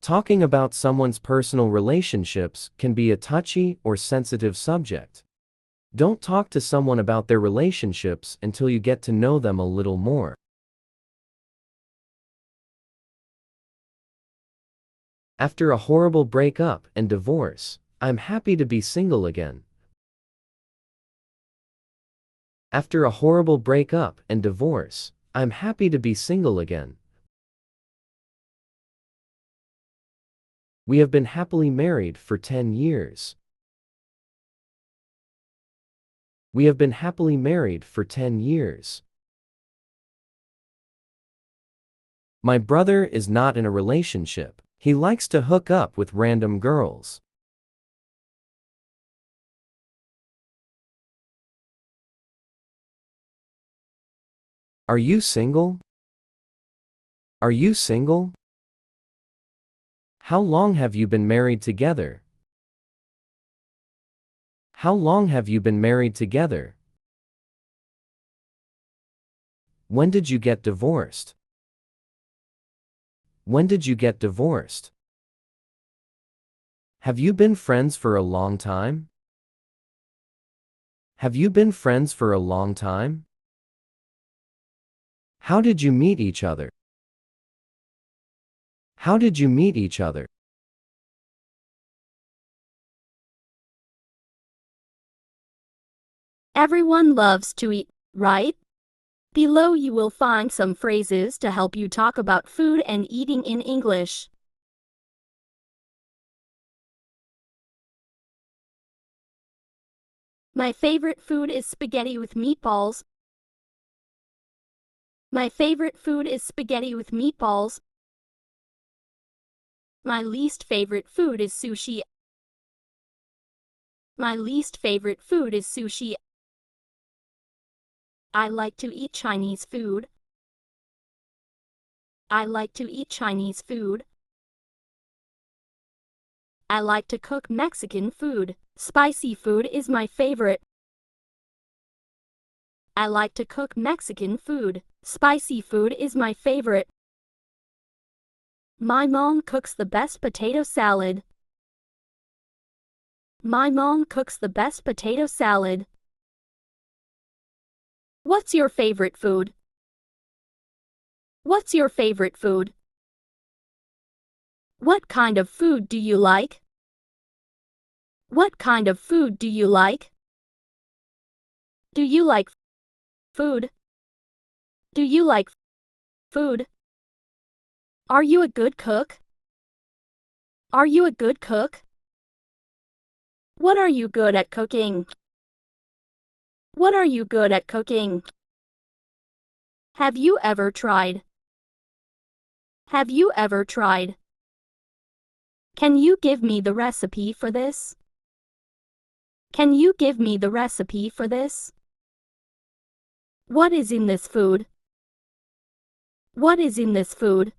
Talking about someone's personal relationships can be a touchy or sensitive subject. Don't talk to someone about their relationships until you get to know them a little more. After a horrible breakup and divorce, I'm happy to be single again. After a horrible breakup and divorce, I'm happy to be single again. We have been happily married for 10 years. We have been happily married for 10 years. My brother is not in a relationship. He likes to hook up with random girls. Are you single? Are you single? How long have you been married together? How long have you been married together? When did you get divorced? When did you get divorced? Have you been friends for a long time? Have you been friends for a long time? How did you meet each other? How did you meet each other? Everyone loves to eat, right? Below you will find some phrases to help you talk about food and eating in English. My favorite food is spaghetti with meatballs. My favorite food is spaghetti with meatballs. My least favorite food is sushi. My least favorite food is sushi. I like to eat Chinese food. I like to eat Chinese food. I like to cook Mexican food. Spicy food is my favorite. I like to cook Mexican food. Spicy food is my favorite. My mom cooks the best potato salad. My mom cooks the best potato salad. What's your favorite food? What's your favorite food? What kind of food do you like? What kind of food do you like? Do you like food? Do you like food? Are you a good cook? Are you a good cook? What are you good at cooking? What are you good at cooking? Have you ever tried? Have you ever tried? Can you give me the recipe for this? Can you give me the recipe for this? What is in this food? What is in this food?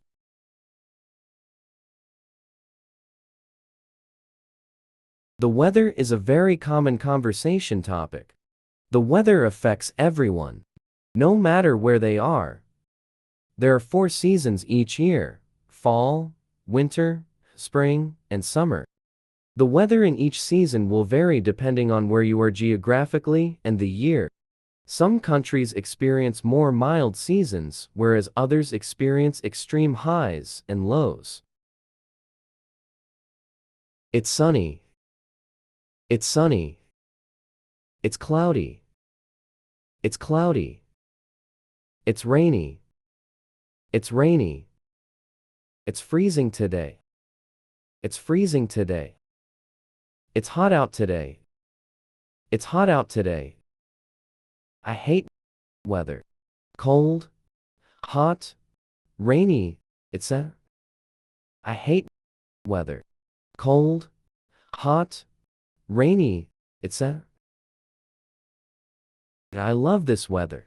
The weather is a very common conversation topic. The weather affects everyone, no matter where they are. There are 4 seasons each year: fall, winter, spring, and summer. The weather in each season will vary depending on where you are geographically and the year. Some countries experience more mild seasons, whereas others experience extreme highs and lows. It's sunny. It's sunny. It's cloudy. It's cloudy. It's rainy. It's rainy. It's freezing today. It's freezing today. It's hot out today. It's hot out today. I hate weather. Cold, hot, rainy, etc. I hate weather. Cold, hot, rainy, etc. I love this weather.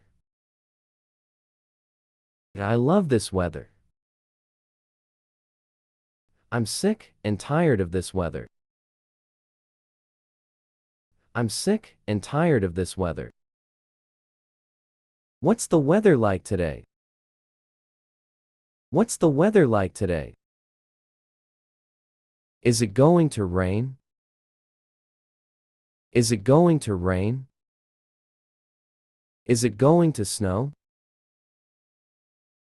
I love this weather. I'm sick and tired of this weather. I'm sick and tired of this weather. What's the weather like today? What's the weather like today? Is it going to rain? Is it going to rain? Is it going to snow?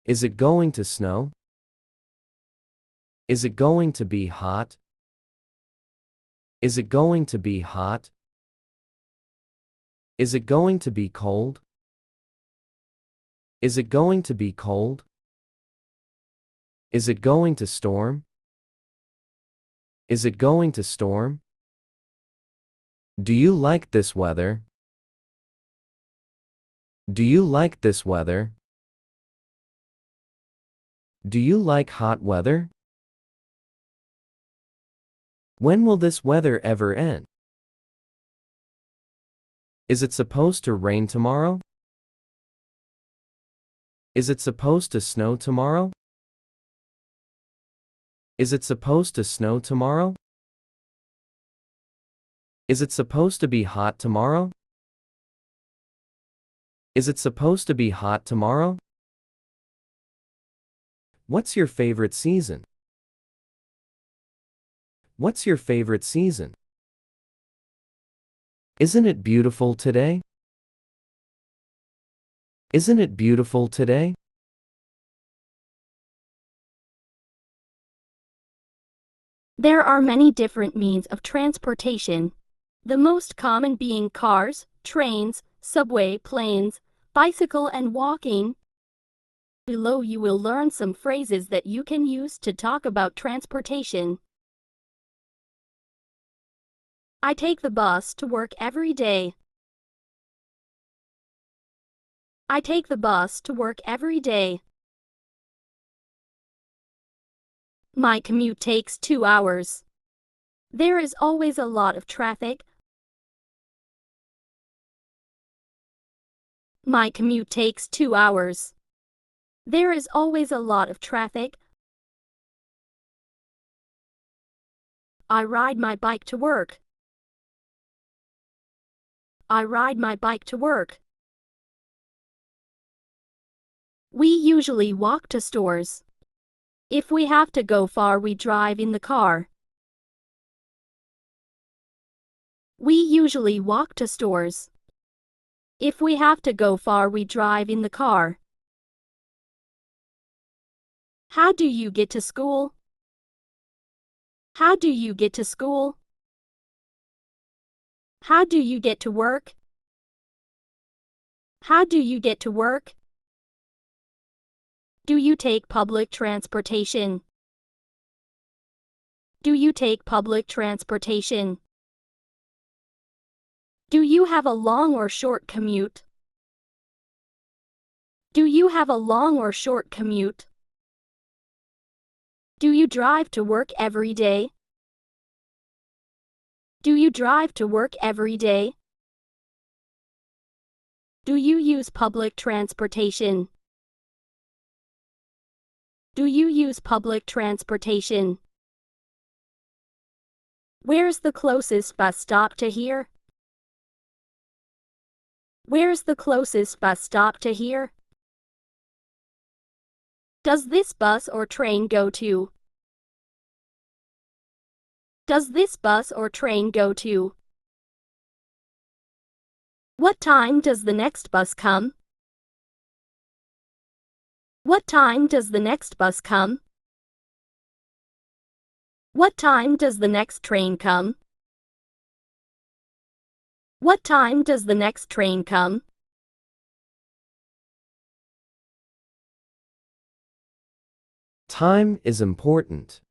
Is it going to snow? Is it going to be hot? Is it going to be hot? Is it going to be cold? Is it going to be cold? Is it going to storm? Is it going to storm? Do you like this weather? Do you like this weather? Do you like hot weather? When will this weather ever end? Is it supposed to rain tomorrow? Is it supposed to snow tomorrow? Is it supposed to snow tomorrow? Is it supposed to be hot tomorrow? Is it supposed to be hot tomorrow? What's your favorite season? What's your favorite season? Isn't it beautiful today? Isn't it beautiful today? There are many different means of transportation, the most common being cars, trains, subway, planes, bicycle, and walking. Below you will learn some phrases that you can use to talk about transportation. I take the bus to work every day. I take the bus to work every day. My commute takes 2 hours. There is always a lot of traffic. My commute takes 2 hours. There is always a lot of traffic. I ride my bike to work. I ride my bike to work. We usually walk to stores. If we have to go far, we drive in the car. We usually walk to stores. If we have to go far, we drive in the car. How do you get to school? How do you get to school? How do you get to work? How do you get to work? Do you take public transportation? Do you take public transportation? Do you have a long or short commute? Do you have a long or short commute? Do you drive to work every day? Do you drive to work every day? Do you use public transportation? Do you use public transportation? Where's the closest bus stop to here? Where's the closest bus stop to here? Does this bus or train go to? Does this bus or train go to? What time does the next bus come? What time does the next bus come? What time does the next train come? What time does the next train come? Time is important.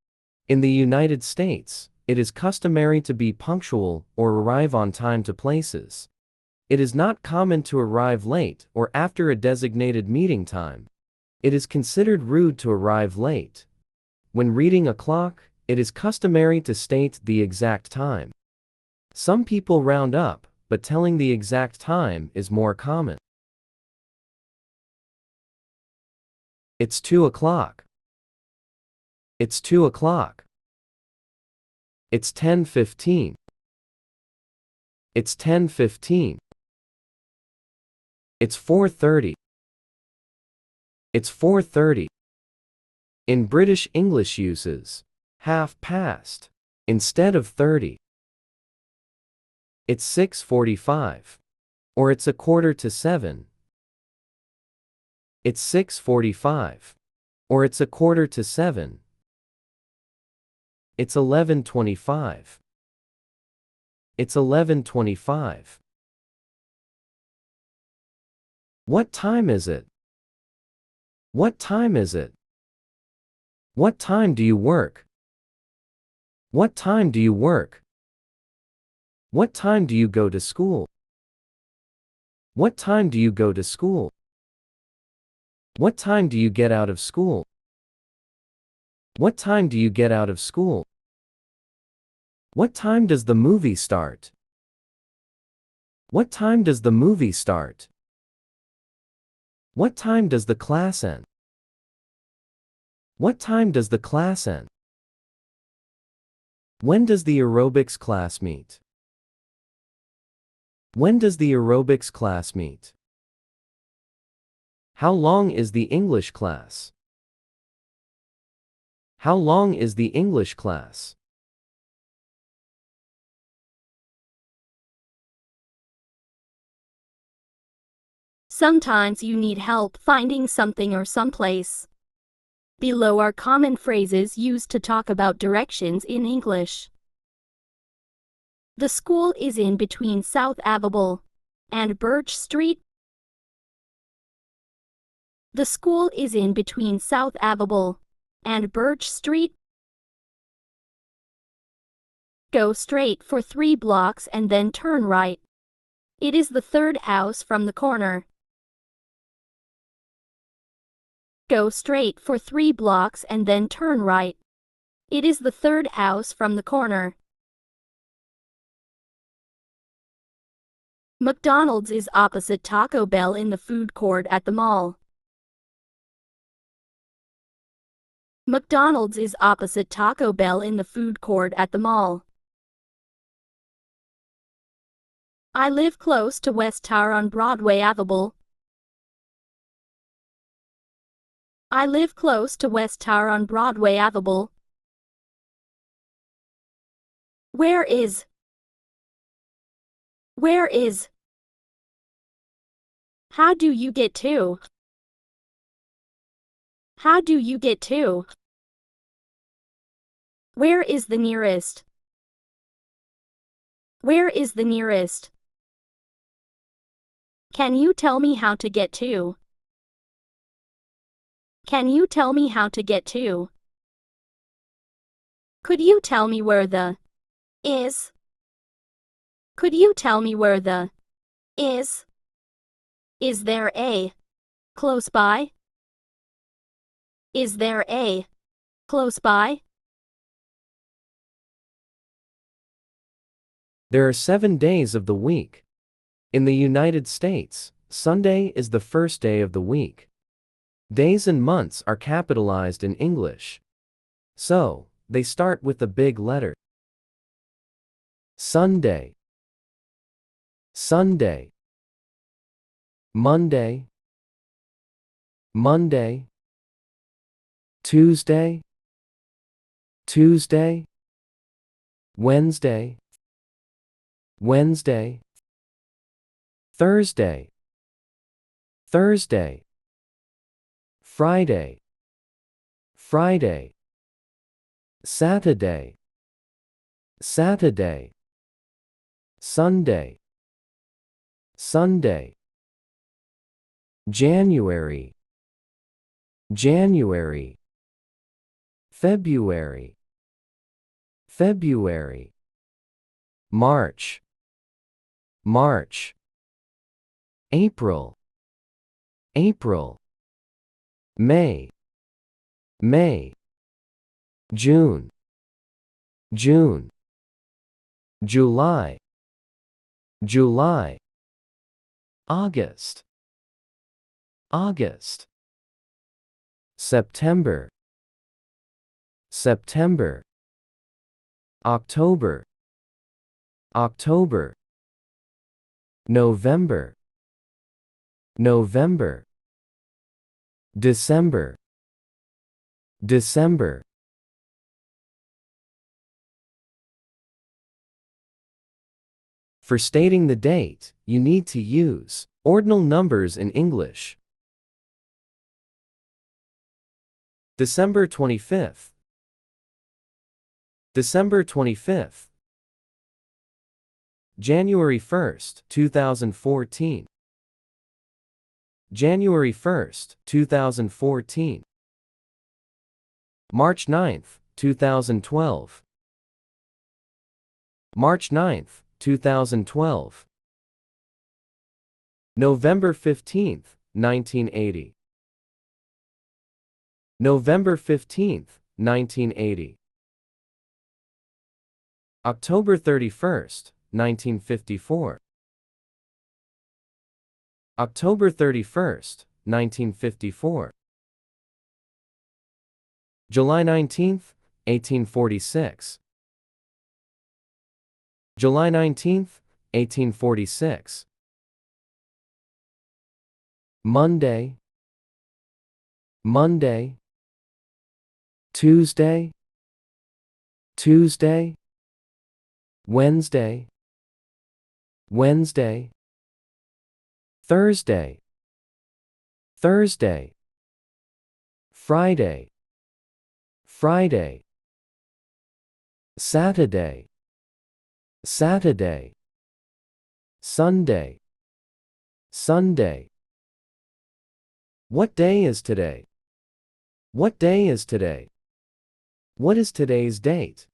In the United States, it is customary to be punctual or arrive on time to places. It is not common to arrive late or after a designated meeting time. It is considered rude to arrive late. When reading a clock, it is customary to state the exact time. Some people round up, but telling the exact time is more common. It's 2 o'clock. It's 2 o'clock. It's 10:15. It's 10:15. It's 4:30. It's 4:30. In British English uses half past instead of 30. It's 6:45. Or it's 6:45. It's 6:45. Or it's 6:45. It's 11:25. It's 11:25. What time is it? What time is it? What time do you work? What time do you work? What time do you go to school? What time do you go to school? What time do you get out of school? What time do you get out of school? What time does the movie start? What time does the movie start? What time does the class end? What time does the class end? When does the aerobics class meet? When does the aerobics class meet? How long is the English class? How long is the English class? Sometimes you need help finding something or someplace. Below are common phrases used to talk about directions in English. The school is in between South Avable and Birch Street. The school is in between South Avable and Birch Street. Go straight for 3 blocks and then turn right. It is the third house from the corner. Go straight for 3 blocks and then turn right. It is the third house from the corner. McDonald's is opposite Taco Bell in the food court at the mall. McDonald's is opposite Taco Bell in the food court at the mall. I live close to West Tower on Broadway Avable. I live close to West Tower on Broadway Avable. Where is? Where is? How do you get to? How do you get to? Where is the nearest? Where is the nearest? Can you tell me how to get to? Can you tell me how to get to? Could you tell me where the is? Could you tell me where the is? Is there a close by? Is there a close by? There are 7 days of the week. In the United States, Sunday is the first day of the week. Days and months are capitalized in English. So, they start with the big letter. Sunday, Sunday, Monday, Monday, Tuesday, Tuesday, Wednesday, Wednesday, Thursday, Thursday, Friday, Friday, Saturday, Saturday, Sunday, Sunday, January, January, February, February, March, March, April, April, May, May, June, June, July, July, August, August, September, September, October, October, November, November, December, December. For stating the date, you need to use ordinal numbers in English. December 25th. December 25th. January 1st, 2014. January 1st, 2014. March 9th, 2012. March 9th, 2012. November 15th, 1980. November 15th, 1980. October 31st, 1954. October 31st, 1954. July 19th, 1846. July 19th, 1846. Monday, Monday. Tuesday, Tuesday. Wednesday, Wednesday. Thursday, Thursday. Friday, Friday. Saturday, Saturday. Sunday, Sunday. What day is today? What day is today? What is today's date?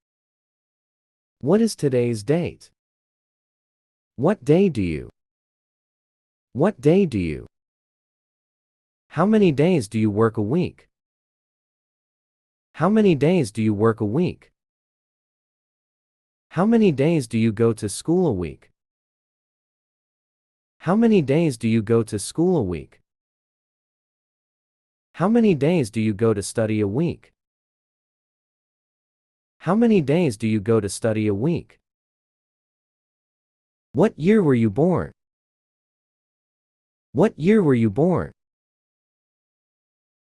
What is today's date? What day do you? What day do you? How many days do you work a week? How many days do you work a week? How many days do you go to school a week? How many days do you go to school a week? How many days do you go to study a week? How many days do you go to study a week? What year were you born? What year were you born?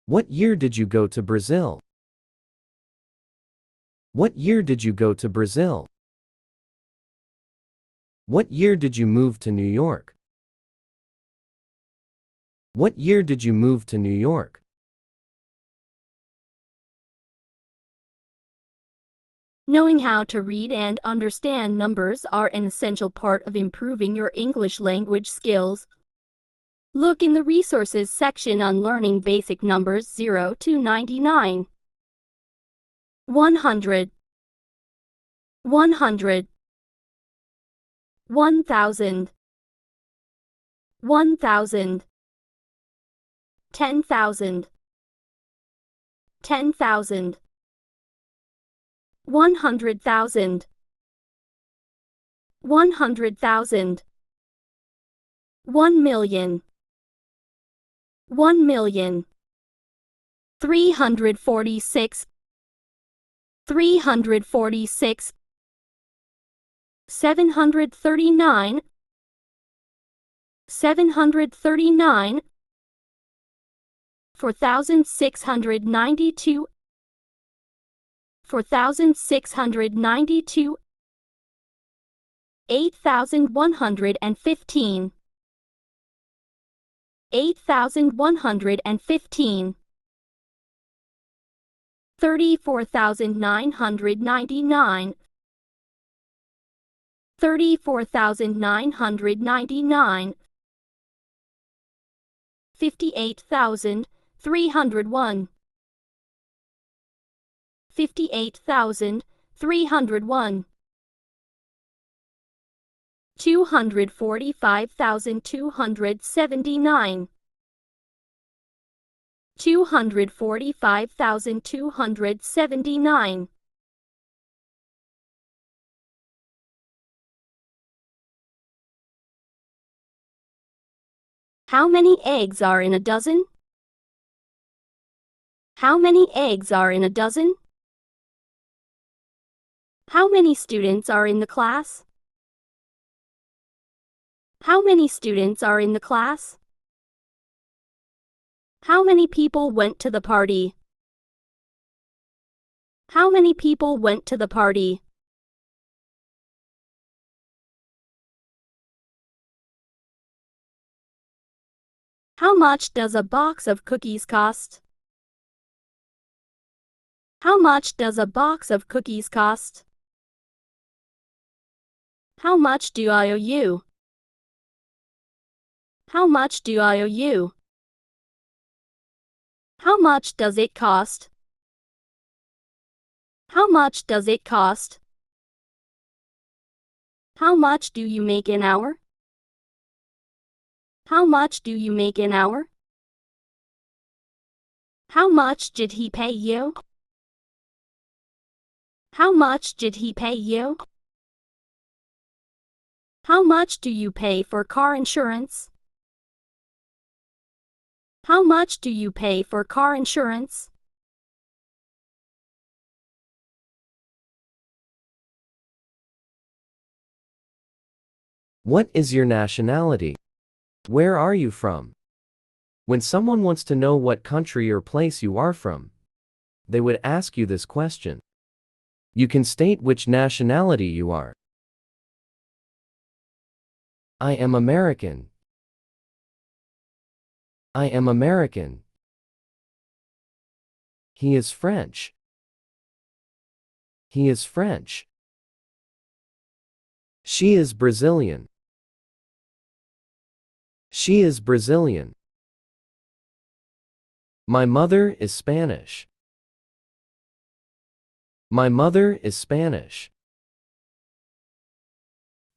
What year did you go to Brazil? What year did you go to Brazil? What year did you move to New York? What year did you move to New York? Knowing how to read and understand numbers are an essential part of improving your English language skills. Look in the resources section on learning basic numbers 0 to 99. 100, 100. 1,000, 1,000. 10,000, 10,000. 100,000, 100,000. 1,000,000, 1,000,000. 346, 346. 739, 739. 4,692, 4,692. 8,115, 8,115. 34,999, 34,999. 58,301, 58,301. 245,279, 245,279. How many eggs are in a dozen? How many eggs are in a dozen? How many students are in the class? How many students are in the class? How many people went to the party? How many people went to the party? How much does a box of cookies cost? How much does a box of cookies cost? How much do I owe you? How much do I owe you? How much does it cost? How much does it cost? How much do you make an hour? How much do you make an hour? How much did he pay you? How much did he pay you? How much do you pay for car insurance? How much do you pay for car insurance? What is your nationality? Where are you from? When someone wants to know what country or place you are from, they would ask you this question. You can state which nationality you are. I am American. I am American. He is French. He is French. She is Brazilian. She is Brazilian. My mother is Spanish. My mother is Spanish.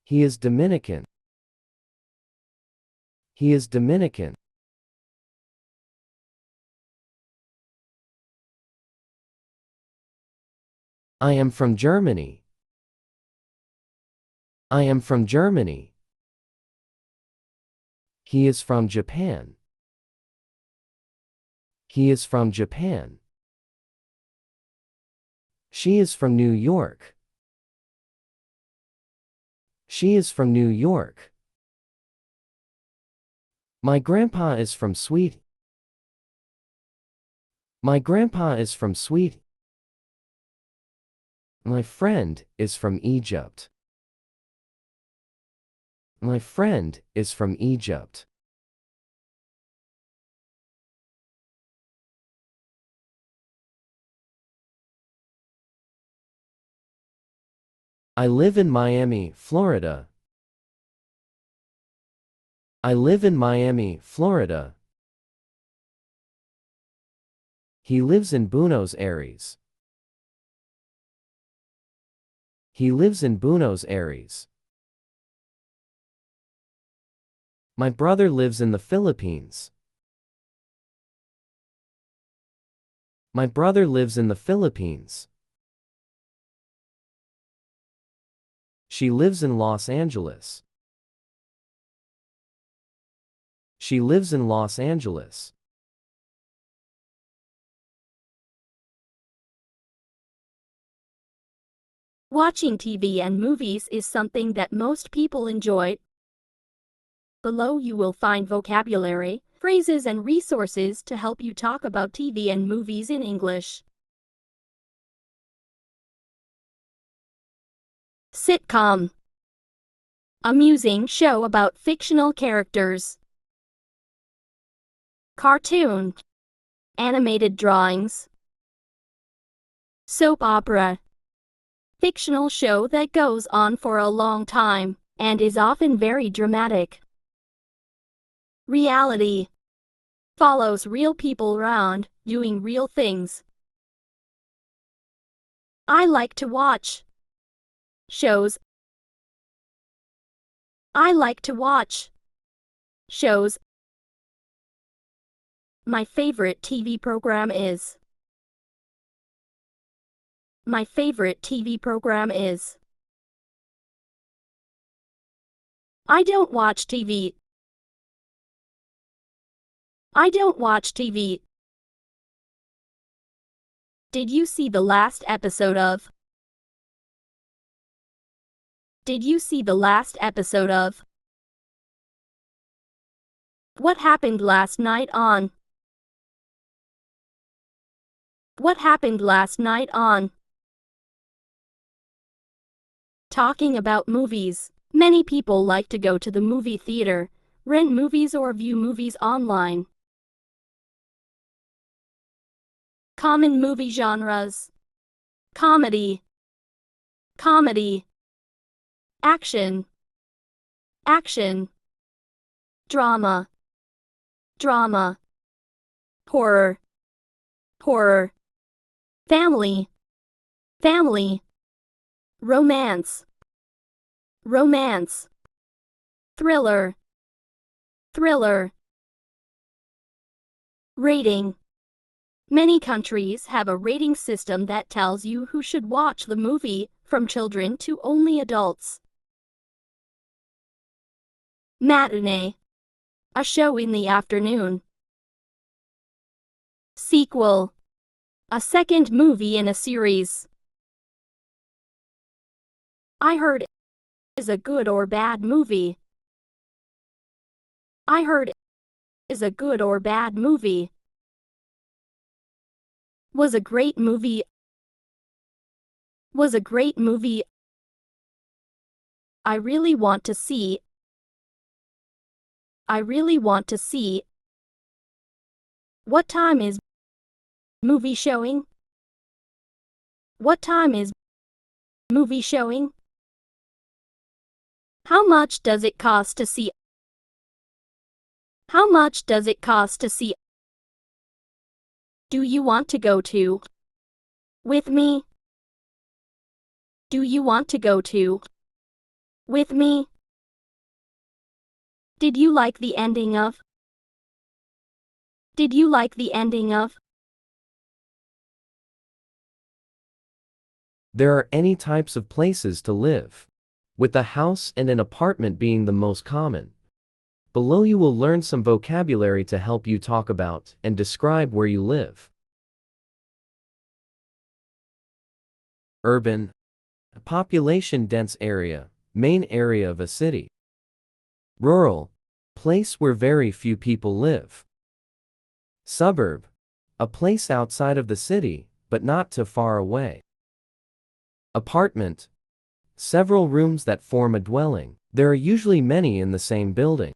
He is Dominican. He is Dominican. I am from Germany. I am from Germany. He is from Japan. He is from Japan. She is from New York. She is from New York. My grandpa is from Sweden. My grandpa is from Sweden. My friend is from Egypt. My friend is from Egypt. I live in Miami, Florida. I live in Miami, Florida. He lives in Buenos Aires. He lives in Buenos Aires. My brother lives in the Philippines. My brother lives in the Philippines. She lives in Los Angeles. She lives in Los Angeles. Watching TV and movies is something that most people enjoy. Below you will find vocabulary, phrases and resources to help you talk about TV and movies in English. Sitcom. Amusing show about fictional characters. Cartoon. Animated drawings. Soap opera. Fictional show that goes on for a long time and is often very dramatic. Reality. Follows real people around, doing real things. I like to watch shows. I like to watch shows. My favorite TV program is. My favorite TV program is. I don't watch TV. I don't watch TV. Did you see the last episode of? Did you see the last episode of? What happened last night on? What happened last night on? Talking about movies. Many people like to go to the movie theater, Rent movies or view movies online. Common movie genres. Comedy. Comedy. Action. Action. Drama. Drama. Horror. Horror. Family. Family. Romance. Romance. Thriller. Thriller. Rating. Many countries have a rating system that tells you who should watch the movie, from children to only adults. Matinee. A show in the afternoon. Sequel. A second movie in a series. I heard is a good or bad movie. I heard is a good or bad movie. Was a great movie. Was a great movie. I really want to see. I really want to see. What time is movie showing? What time is movie showing? How much does it cost to see? How much does it cost to see? Do you want to go to? With me? Do you want to go to? With me? Did you like the ending of? Did you like the ending of? There are any types of places to live, with a house and an apartment being the most common. Below you will learn some vocabulary to help you talk about and describe where you live. Urban, a population-dense area, main area of a city. Rural, place where very few people live. Suburb, a place outside of the city, but not too far away. Apartment, several rooms that form a dwelling. There are usually many in the same building.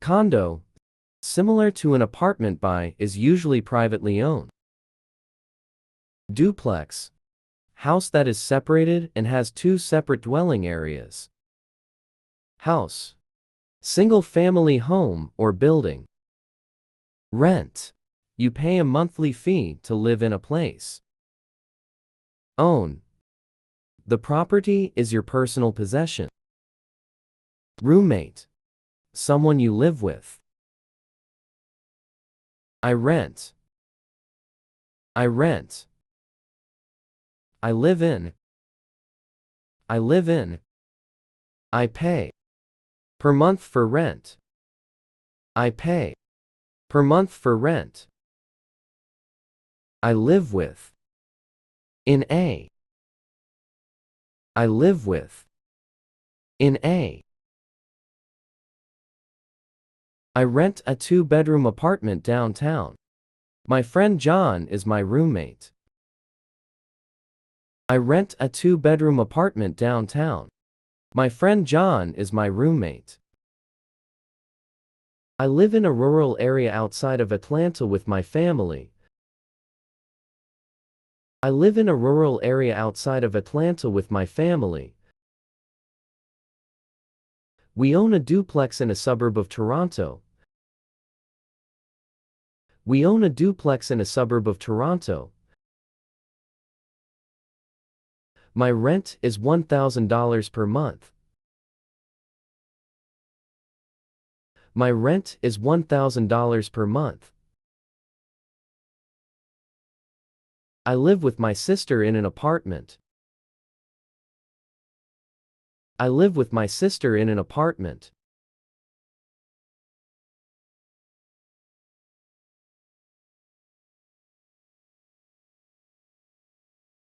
Condo, similar to an apartment by, is usually privately owned. Duplex, house that is separated and has two separate dwelling areas. House, single-family home or building. Rent, you pay a monthly fee to live in a place. Own, the property is your personal possession. Roommate, someone you live with. I rent. I rent. I live in. I live in. I pay. Per month for rent. I pay. Per month for rent. I live with. In a. I live with. In a. I rent a 2-bedroom apartment downtown. My friend John is my roommate. I rent a 2-bedroom apartment downtown. My friend John is my roommate. I live in a rural area outside of Atlanta with my family. I live in a rural area outside of Atlanta with my family. We own a duplex in a suburb of Toronto. We own a duplex in a suburb of Toronto. My rent is $1,000 per month. My rent is $1,000 per month. I live with my sister in an apartment. I live with my sister in an apartment.